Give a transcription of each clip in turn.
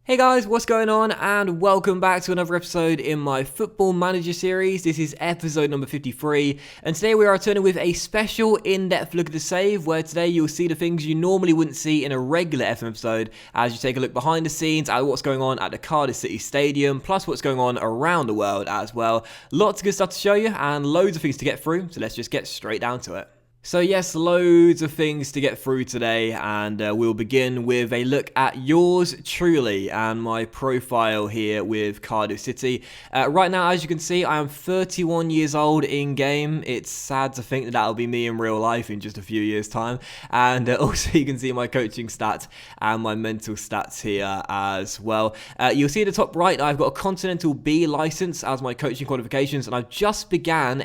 Hey guys, what's going on? And welcome back to another episode in my Football Manager series. This is episode number 53, and today we are returning with a special in-depth look at the save, where today you'll see the things you normally wouldn't see in a regular FM episode, as you take a look behind the scenes at what's going on at the Cardiff City Stadium, plus what's going on around the world as well. Lots of good stuff to show you, and loads of things to get through, so let's just get straight down to it. So yes, loads of things to get through today, and we'll begin with a look at yours truly and my profile here with Cardiff City. Right now, as you can see, I am 31 years old in-game. It's sad to think that that'll be me in real life in just a few years' time. And also you can see my coaching stats and my mental stats here as well. You'll see at the top right, I've got a Continental B license as my coaching qualifications, and I've just began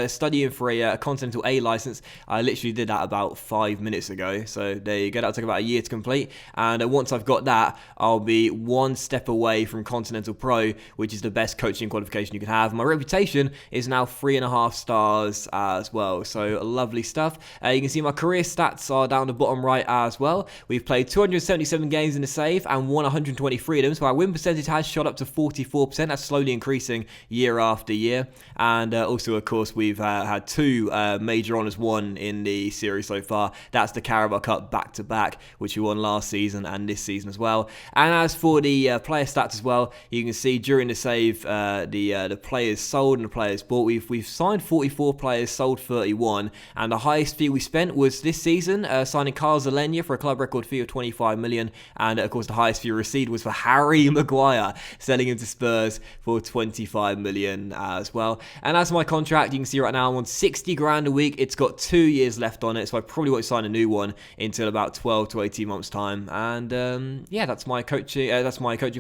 studying for a Continental A license. I literally did that about 5 minutes ago, so there you go. That'll take about a year to complete, and once I've got that, I'll be one step away from Continental Pro, which is the best coaching qualification you can have. My reputation is now 3.5 stars as well, so lovely stuff. You can see my career stats are down the bottom right as well. We've played 277 games in the save and won 123 of them, so our win percentage has shot up to 44%. That's slowly increasing year after year, and also, of course, we've had two major honours won in the series so far. That's the Carabao Cup back-to-back, which we won last season and this season as well. And as for the player stats as well, you can see during the save, the players sold and the players bought. We've signed 44 players, sold 31, and the highest fee we spent was this season, signing Carl Zalenia for a club record fee of 25 million, and of course the highest fee received was for Harry Maguire, selling him to Spurs for 25 million as well. And as for my contract, you can see right now I'm on 60 grand a week. It's got 2 years left on it, so I probably won't sign a new one until about 12 to 18 months time. And yeah, that's my coaching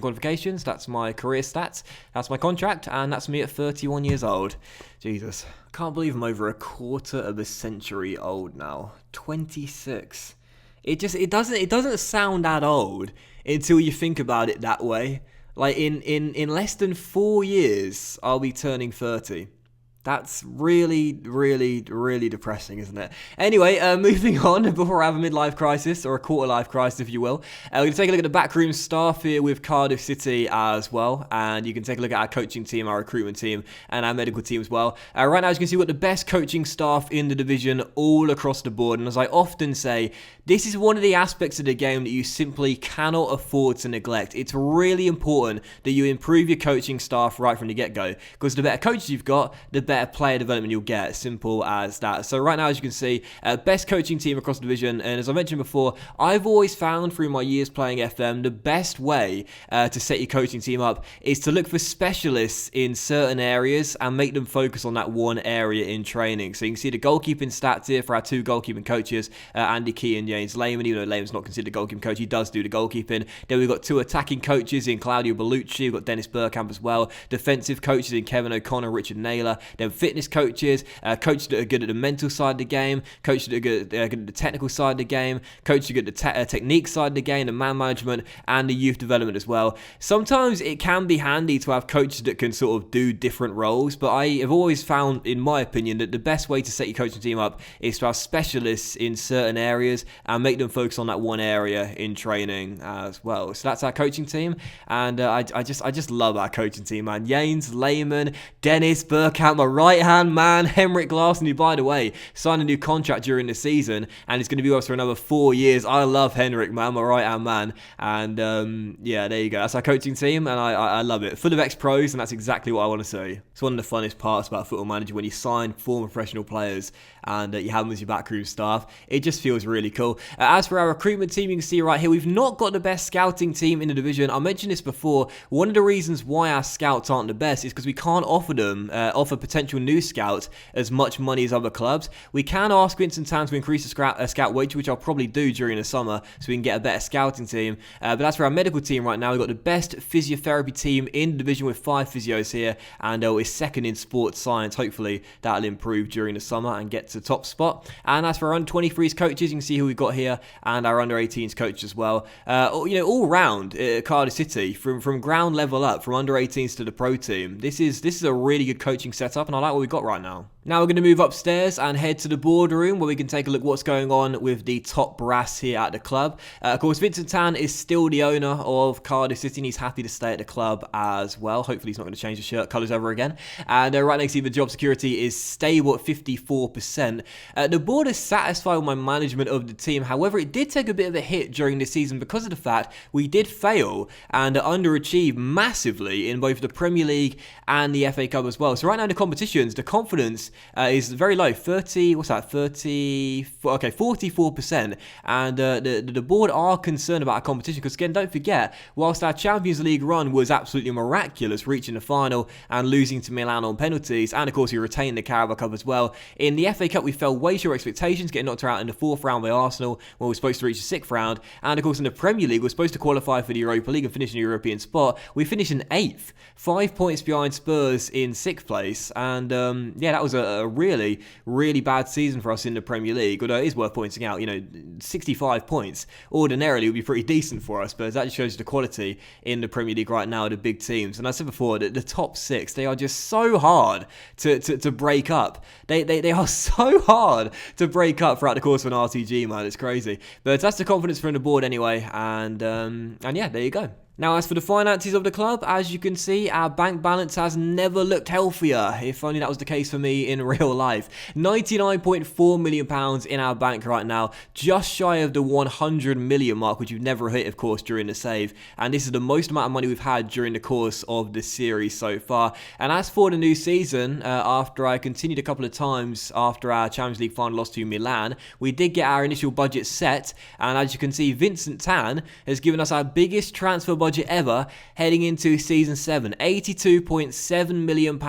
qualifications, that's my career stats, that's my contract, and that's me at 31 years old. Jesus, I can't believe I'm over a quarter of a century old now. 26. It doesn't sound that old until you think about it that way. Like in less than 4 years, I'll be turning 30. That's really, really, really depressing, isn't it? Anyway, moving on before I have a midlife crisis, or a quarter-life crisis, if you will. We're going to take a look at the Backroom staff here with Cardiff City as well. And you can take a look at our coaching team, our recruitment team, and our medical team as well. Right now, as you can see, we've got the best coaching staff in the division all across the board. And as I often say, this is one of the aspects of the game that you simply cannot afford to neglect. It's really important that you improve your coaching staff right from the get-go. Because the better coaches you've got, the better player development you'll get. Simple as that. So right now, as you can see, best coaching team across the division. And as I mentioned before, I've always found through my years playing FM, the best way to set your coaching team up is to look for specialists in certain areas and make them focus on that one area in training. So you can see the goalkeeping stats here for our two goalkeeping coaches, Andy Key and James Lehman. Even though Lehman's not considered a goalkeeping coach, he does do the goalkeeping. Then we've got two attacking coaches in Claudio Bellucci. We've got Dennis Burkamp as well. Defensive coaches in Kevin O'Connor, Richard Naylor. Then fitness coaches, coaches that are good at the mental side of the game, coaches that are good at the technical side of the game, coaches that are good at the technique side of the game, the man management, and the youth development as well. Sometimes it can be handy to have coaches that can sort of do different roles, but I have always found, in my opinion, that the best way to set your coaching team up is to have specialists in certain areas and make them focus on that one area in training as well. So that's our coaching team, and I just love our coaching team, man. James Lehman, Dennis Burkamp, my right-hand man, Henrik Larsson, who, by the way, signed a new contract during the season and is going to be with us for another 4 years. I love Henrik, man, my right-hand man. And yeah, there you go. That's our coaching team, and I love it. Full of ex-pros, and that's exactly what I want to see. It's one of the funnest parts about Football Manager, when you sign former professional players and you have them as your backroom staff. It just feels really cool. As for our recruitment team, you can see right here, we've not got the best scouting team in the division. I mentioned this before. One of the reasons why our scouts aren't the best is because we can't offer potential new scouts as much money as other clubs. We can ask Vincent Tan to increase the scout wage, which I'll probably do during the summer, so we can get a better scouting team. But as for our medical team right now, we've got the best physiotherapy team in the division with 5 physios here, and we're second in sports science. Hopefully that'll improve during the summer and get to the top spot. And as for our under 23s coaches, you can see who we've got here, and our under 18s coach as well. All round Cardiff City, from ground level up, from under 18s to the pro team. This is a really good coaching setup, and I like what we've got right now. Now we're going to move upstairs and head to the boardroom where we can take a look what's going on with the top brass here at the club. Of course, Vincent Tan is still the owner of Cardiff City and he's happy to stay at the club as well. Hopefully he's not going to change the shirt colours ever again. And right next to you, the job security is stable at 54%. The board is satisfied with my management of the team. However, it did take a bit of a hit during this season because of the fact we did fail and underachieve massively in both the Premier League and the FA Cup as well. So right now in the competitions, the confidence is very low, 44%, and the board are concerned about our competition because, again, don't forget, whilst our Champions League run was absolutely miraculous, reaching the final and losing to Milan on penalties, and of course we retained the Carabao Cup as well, in the FA Cup we fell way short of expectations, getting knocked out in the 4th round by Arsenal when we were supposed to reach the 6th round, and of course in the Premier League we're supposed to qualify for the Europa League and finish in the European spot. We finished in 8th, 5 points behind Spurs in 6th place, and yeah, that was a really, really bad season for us in the Premier League, although it is worth pointing out, 65 points ordinarily would be pretty decent for us, but that just shows the quality in the Premier League right now of the big teams. And I said before, the top 6, they are just so hard to break up. They are so hard to break up throughout the course of an RTG, man. It's crazy. But that's the confidence from the board anyway, and yeah, there you go. Now, as for the finances of the club, as you can see, our bank balance has never looked healthier. If only that was the case for me in real life. £99.4 million in our bank right now, just shy of the 100 million mark, which we've never hit, of course, during the save. And this is the most amount of money we've had during the course of the series so far. And as for the new season, after I continued a couple of times after our Champions League final loss to Milan, we did get our initial budget set. And as you can see, Vincent Tan has given us our biggest transfer budget ever heading into season 7, £82.7 million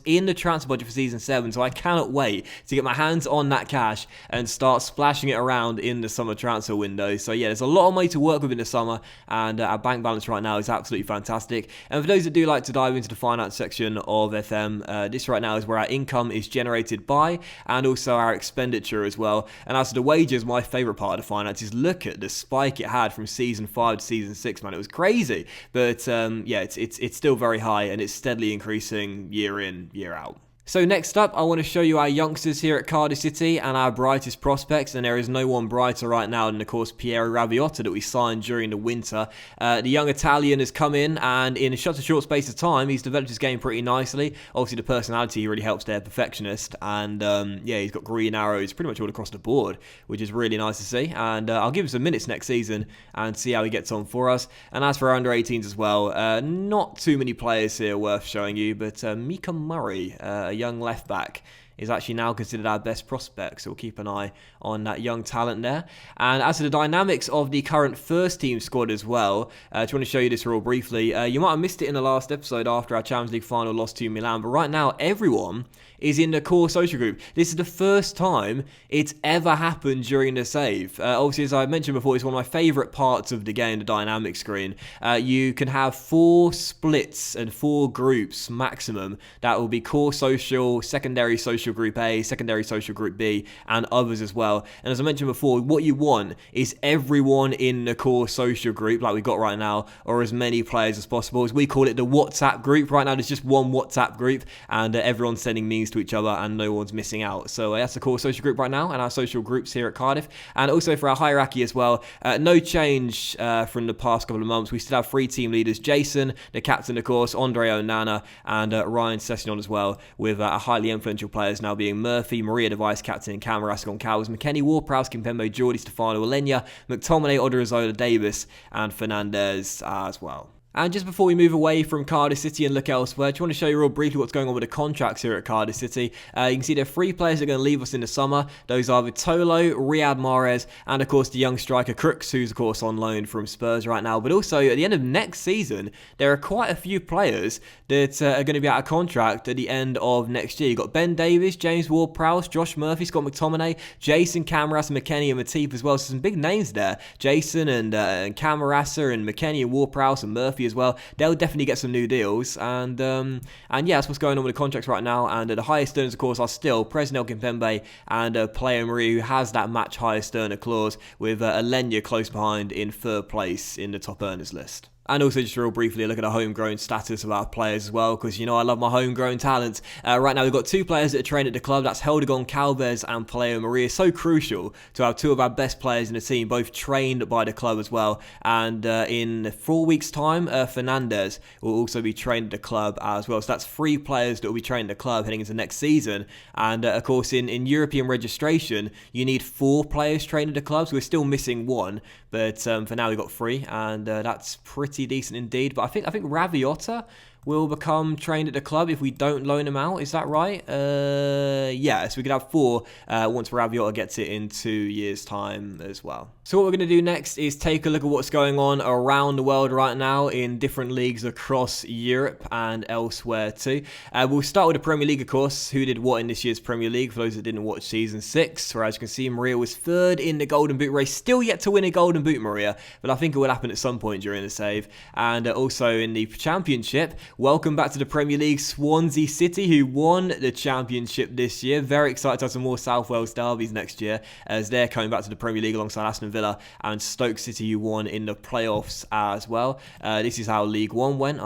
in the transfer budget for season 7, so I cannot wait to get my hands on that cash and start splashing it around in the summer transfer window. So yeah, there's a lot of money to work with in the summer, and our bank balance right now is absolutely fantastic. And for those that do like to dive into the finance section of FM, this right now is where our income is generated by, and also our expenditure as well. And as for the wages, my favourite part of the finances, look at the spike it had from season 5 to season 6, man. It was crazy. But yeah, it's still very high and it's steadily increasing year in, year out. So next up, I want to show you our youngsters here at Cardiff City and our brightest prospects, and there is no one brighter right now than, of course, Piero Rabiota that we signed during the winter. The young Italian has come in, and in such a short space of time, he's developed his game pretty nicely. Obviously, the personality really helps there, perfectionist, and yeah, he's got green arrows pretty much all across the board, which is really nice to see. And I'll give him some minutes next season and see how he gets on for us. And as for our under-18s as well, not too many players here worth showing you, but Mika Murray, a young left back, is actually now considered our best prospect, so we'll keep an eye on that young talent there. And as to the dynamics of the current first team squad as well, I just want to show you this real briefly. You might have missed it in the last episode after our Champions League final loss to Milan, but right now everyone is in the core social group. This is the first time it's ever happened during the save. Obviously, as I mentioned before, it's one of my favourite parts of the game, the dynamic screen. You can have 4 splits and 4 groups maximum. That will be core social, secondary social group A, secondary social group B, and others as well. And as I mentioned before, what you want is everyone in the core social group, like we've got right now, or as many players as possible. As we call it, the WhatsApp group. Right now, there's just one WhatsApp group, and everyone's sending memes to each other, and no one's missing out. So that's the core social group right now, and our social groups here at Cardiff. And also for our hierarchy as well, no change from the past couple of months. We still have 3 team leaders: Jason, the captain, of course, Andre Onana, and Ryan Sessegnon as well, with our highly influential players now being Murphy, Maria, the vice-captain, Camarasa Goncalves, McKennie, Ward-Prowse, Kimpembe, Geordie, Stefano, Alenia, McTominay, Odorizola, Davis, and Fernandez as well. And just before we move away from Cardiff City and look elsewhere, I just want to show you real briefly what's going on with the contracts here at Cardiff City. You can see there are 3 players that are going to leave us in the summer. Those are Vitolo, Riyad Mahrez, and of course the young striker Crooks, who's of course on loan from Spurs right now. But also at the end of next season, there are quite a few players that are going to be out of contract at the end of next year. You've got Ben Davies, James Ward-Prowse, Josh Murphy, Scott McTominay, Jason, Camarasa, McKennie, and Matip as well. So some big names there. Jason and Camarasa and McKennie and Ward-Prowse and Murphy as well. They'll definitely get some new deals, and yeah, that's what's going on with the contracts right now. And the highest earners, of course, are still Presnel Kimpembe and Player Marie, who has that match highest earner clause, with Alenia close behind in 3rd place in the top earners list. And also just real briefly look at the homegrown status of our players as well, because I love my homegrown talents. Right now we've got 2 players that are trained at the club. That's Heldegon Calvez and Paleo Maria. So crucial to have 2 of our best players in the team, both trained by the club as well. And in 4 weeks' time, Fernandez will also be trained at the club as well. So that's 3 players that will be trained at the club heading into next season. And of course, in European registration, you need 4 players trained at the club. So we're still missing 1, but for now we've got 3, and that's pretty decent indeed. But I think Raviota will become trained at the club if we don't loan him out. Is that right? Yeah, so we could have 4 once Raviota gets it in 2 years' time as well. So what we're going to do next is take a look at what's going on around the world right now in different leagues across Europe and elsewhere too. We'll start with the Premier League, of course. Who did what in this year's Premier League? For those that didn't watch Season 6, where as you can see, Maria was 3rd in the Golden Boot race. Still yet to win a Golden Boot, Maria, but I think it will happen at some point during the save. And also in the Championship, welcome back to the Premier League, Swansea City, who won the Championship this year. Very excited to have some more South Wales derbies next year, as they're coming back to the Premier League alongside Aston Villa and Stoke City, who won in the playoffs as well. This is how League One went.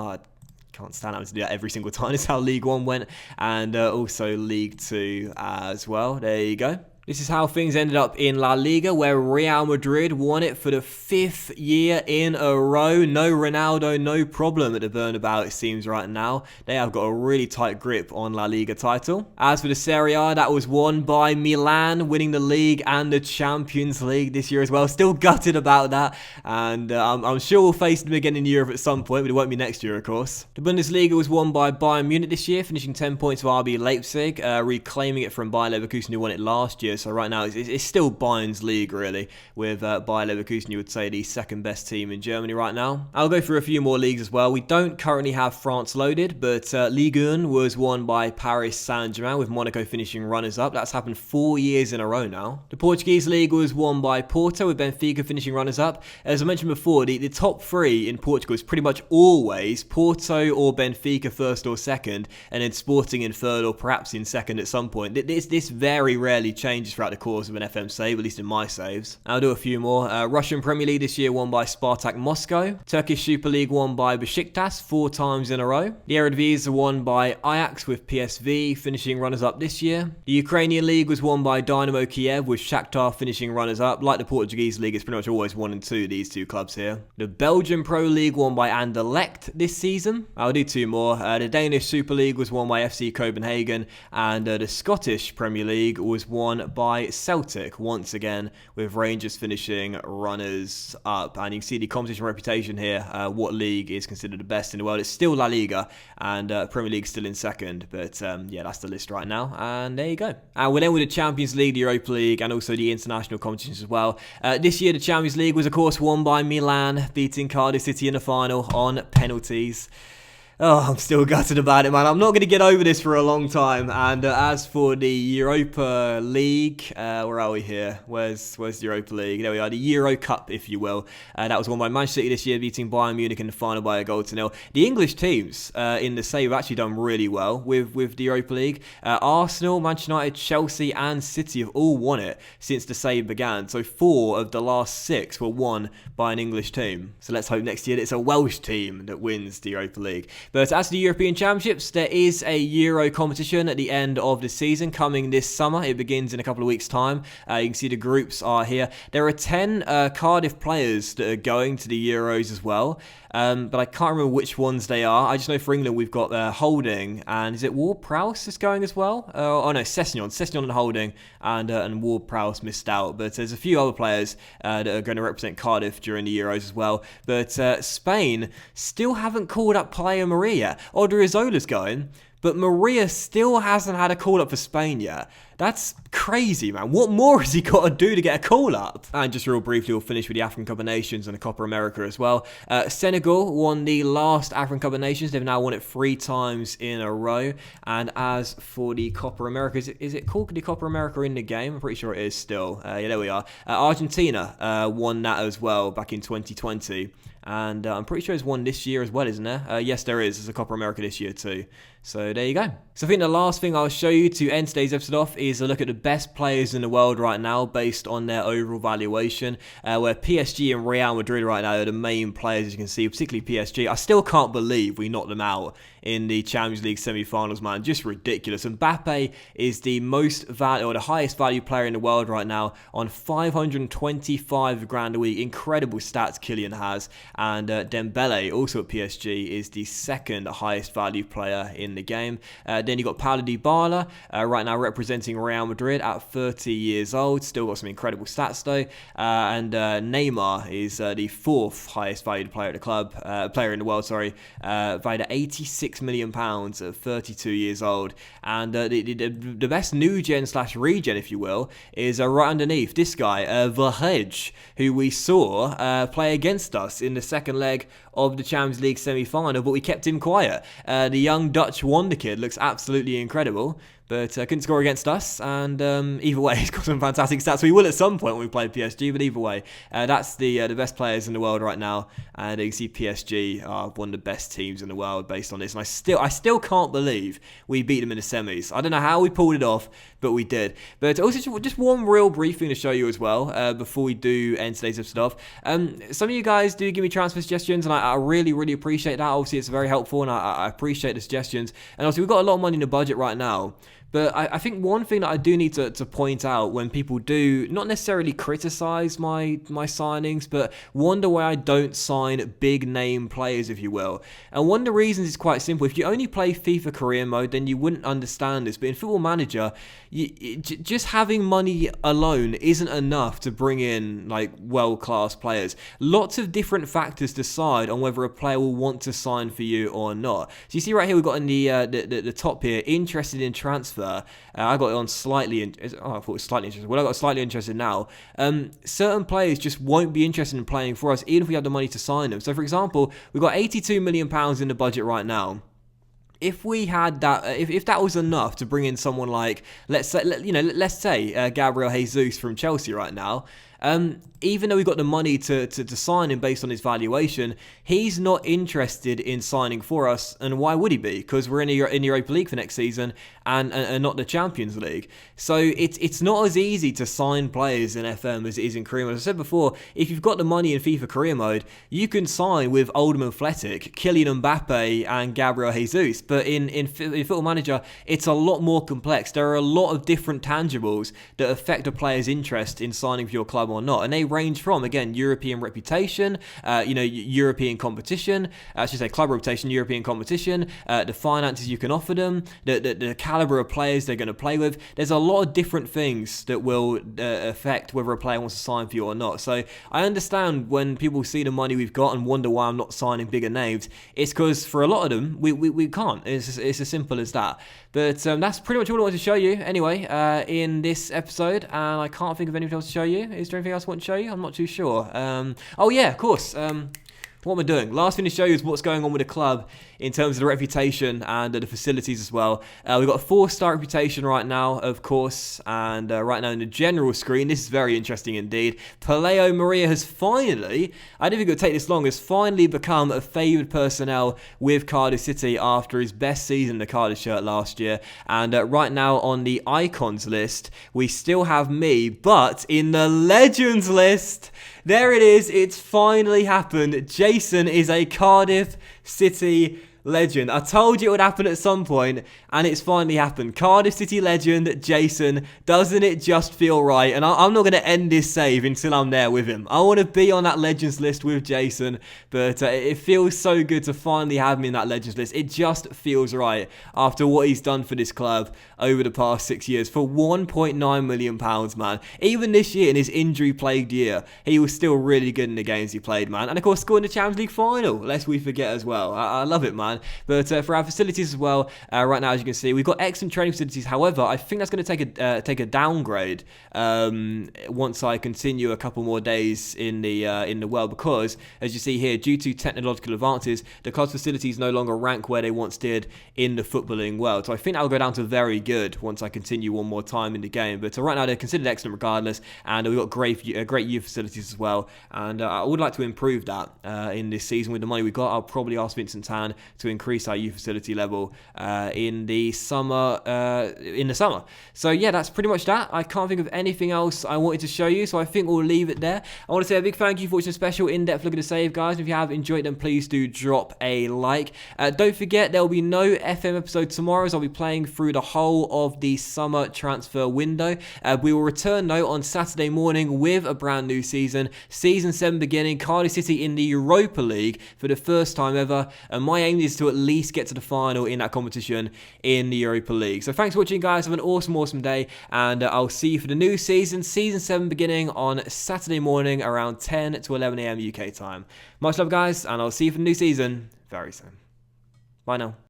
Can't stand having to do that every single time. It's how League One went, and also League Two as well. There you go. This is how things ended up in La Liga, where Real Madrid won it for the 5th year in a row. No Ronaldo, no problem at the Bernabeu, it seems right now. They have got a really tight grip on La Liga title. As for the Serie A, that was won by Milan, winning the league and the Champions League this year as well. Still gutted about that, and I'm sure we'll face them again in Europe at some point, but it won't be next year, of course. The Bundesliga was won by Bayern Munich this year, finishing 10 points of RB Leipzig, reclaiming it from Bayer Leverkusen, who won it last year. So right now it's still Bayern's league, really, with Bayer Leverkusen, you would say, the 2nd best team in Germany right now. I'll go through a few more leagues as well. We don't currently have France loaded, but Ligue 1 was won by Paris Saint-Germain, with Monaco finishing runners-up. That's happened 4 years in a row now. The Portuguese league was won by Porto, with Benfica finishing runners-up. As I mentioned before, the top 3 in Portugal is pretty much always Porto or Benfica 1st or 2nd, and then Sporting in 3rd or perhaps in 2nd at some point. This very rarely changes throughout the course of an FM save, at least in my saves. I'll do a few more. Russian Premier League this year won by Spartak Moscow. Turkish Super League won by Besiktas 4 times in a row. The Eredivisie won by Ajax, with PSV finishing runners-up this year. The Ukrainian League was won by Dynamo Kiev, with Shakhtar finishing runners-up. Like the Portuguese League, it's pretty much always 1 and 2, these 2 clubs here. The Belgian Pro League won by Anderlecht this season. I'll do 2 more. The Danish Super League was won by FC Copenhagen, and the Scottish Premier League was won by Celtic once again, with Rangers finishing runners up. And you can see the competition reputation here, what league is considered the best in the world. It's still La Liga, and Premier League still in 2nd, but yeah, that's the list right now, and there you go. And we're then with the Champions League, the Europa League, and also the international competitions as well. This year the Champions League was of course won by Milan, beating Cardiff City in the final on penalties. Oh, I'm still gutted about it, man. I'm not going to get over this for a long time. And as for the Europa League, where are we here? Where's the Europa League? There we are, the Euro Cup, if you will. That was won by Manchester City this year, beating Bayern Munich in the final by 1-0. The English teams in the save have actually done really well with the Europa League. Arsenal, Manchester United, Chelsea and City have all won it since the save began. So 4 of the last 6 were won by an English team. So let's hope next year it's a Welsh team that wins the Europa League. But as for the European Championships, there is a Euro competition at the end of the season coming this summer. It begins in a couple of weeks' time. You can see the groups are here. There are 10 Cardiff players that are going to the Euros as well. But I can't remember which ones they are. I just know for England we've got Holding, and is it Ward-Prowse that's going as well? Oh no, Sessegnon and Holding, and Ward-Prowse missed out. But there's a few other players that are going to represent Cardiff during the Euros as well. But Spain still haven't called up Paleo Maria. Odriozola's going, but Maria still hasn't had a call-up for Spain yet. That's crazy, man. What more has he got to do to get a call-up? And just real briefly, we'll finish with the African Cup of Nations and the Copa America as well. Senegal won the last African Cup of Nations. They've now won it 3 times in a row. And as for the Copa America, is it called the Copa America in the game? I'm pretty sure it is still. Yeah, there we are. Argentina won that as well back in 2020. And I'm pretty sure there's one this year as well, isn't there? Yes, there is. There's a Copa America this year too. So there you go. So I think the last thing I'll show you to end today's episode off is a look at the best players in the world right now based on their overall valuation, where PSG and Real Madrid right now are the main players, as you can see, particularly PSG. I still can't believe we knocked them out in the Champions League semi-finals, man. Just ridiculous. Mbappe is the the highest value player in the world right now on 525 grand a week. Incredible stats Kylian has. And Dembele, also at PSG, is the second highest value player in the game. Then you got Paulo Dybala, right now representing Real Madrid at 30 years old. Still got some incredible stats though. And Neymar is the fourth highest valued player at the club, player in the world, valued at 86 million pounds at 32 years old. And the best new gen / regen, if you will, is right underneath this guy, Verhage, who we saw play against us in the second leg of the Champions League semi-final, but we kept him quiet. The young Dutch wonder kid looks absolutely incredible, but couldn't score against us, and either way, he's got some fantastic stats. We will at some point when we play PSG, but either way, that's the best players in the world right now, and you can see PSG are one of the best teams in the world based on this, and I still can't believe we beat them in the semis. I don't know how we pulled it off, but we did. But also, just one real brief thing to show you as well, before we do end today's episode off. Some of you guys do give me transfer suggestions, and I really, really appreciate that. Obviously, it's very helpful, and I appreciate the suggestions. And obviously, we've got a lot of money in the budget right now. But I think one thing that I do need to point out when people do not necessarily criticize my signings, but wonder why I don't sign big name players, if you will. And one of the reasons is quite simple. If you only play FIFA career mode, then you wouldn't understand this. But in Football Manager, just having money alone isn't enough to bring in like world-class players. Lots of different factors decide on whether a player will want to sign for you or not. So you see right here, we've got in the top here, interested in transfer. I got it on slightly. I thought it was slightly interested. Well, I got slightly interested now. Certain players just won't be interested in playing for us, even if we have the money to sign them. So, for example, we've got £82 million in the budget right now. If we had that, if that was enough to bring in someone like, let's say Gabriel Jesus from Chelsea right now. Even though we've got the money to sign him based on his valuation, he's not interested in signing for us. And why would he be? Because we're in the Europa League for next season and not the Champions League. So it's not as easy to sign players in FM as it is in career mode. As I said before, if you've got the money in FIFA career mode, you can sign with Oldham Athletic, Kylian Mbappe and Gabriel Jesus. But in Football Manager, it's a lot more complex. There are a lot of different tangibles that affect a player's interest in signing for your club or not. And they range from, again, European reputation, European competition, I should say club reputation, European competition, the finances you can offer them, the caliber of players they're going to play with. There's a lot of different things that will affect whether a player wants to sign for you or not. So I understand when people see the money we've got and wonder why I'm not signing bigger names. It's because for a lot of them, we can't. It's as simple as that. But that's pretty much all I wanted to show you anyway in this episode, and I can't think of anything else to show you. Is there anything else I want to show you? I'm not too sure. Oh yeah, of course. What am I doing? Last thing to show you is what's going on with the club in terms of the reputation and the facilities as well. We've got a 4-star reputation right now, of course, and right now in the general screen, this is very interesting indeed. Paleo Maria has finally, I didn't think it would take this long, has finally become a favoured personnel with Cardiff City after his best season in the Cardiff shirt last year. And right now on the icons list, we still have me, but in the legends list, there it is, it's finally happened. Jason is a Cardiff City legend. I told you it would happen at some point, and it's finally happened. Cardiff City legend Jason. Doesn't it just feel right? And I'm not going to end this save until I'm there with him. I want to be on that legends list with Jason, but it feels so good to finally have me in that legends list. It just feels right after what he's done for this club over the past 6 years for £1.9 million, man. Even this year, in his injury-plagued year, he was still really good in the games he played, man. And of course, scoring the Champions League final, lest we forget as well. I love it, man. can. But for our facilities as well, right now, as you can see, we've got excellent training facilities. However, I think that's going to take a downgrade once I continue a couple more days in the world, because as you see here, due to technological advances, the club's facilities no longer rank where they once did in the footballing world. So I think that will go down to very good once I continue one more time in the game. But right now, they're considered excellent regardless, and we've got great youth facilities as well. And I would like to improve that in this season with the money we got. I'll probably ask Vincent Tan to increase our youth facility level in the summer. So yeah, that's pretty much that. I can't think of anything else I wanted to show you, so I think we'll leave it there. I want to say a big thank you for watching a special in-depth look at the save, guys. If you have enjoyed them, please do drop a like. Don't forget, there will be no FM episode tomorrow, as I'll be playing through the whole of the summer transfer window. We will return though on Saturday morning with a brand new season. Season 7 beginning, Cardiff City in the Europa League for the first time ever, and my aim is to at least get to the final in that competition in the Europa League. So thanks for watching, guys. Have an awesome day, and I'll see you for the new season, Season 7 beginning on Saturday morning around 10 to 11 a.m. UK time. Much love, guys, and I'll see you for the new season very soon. Bye now.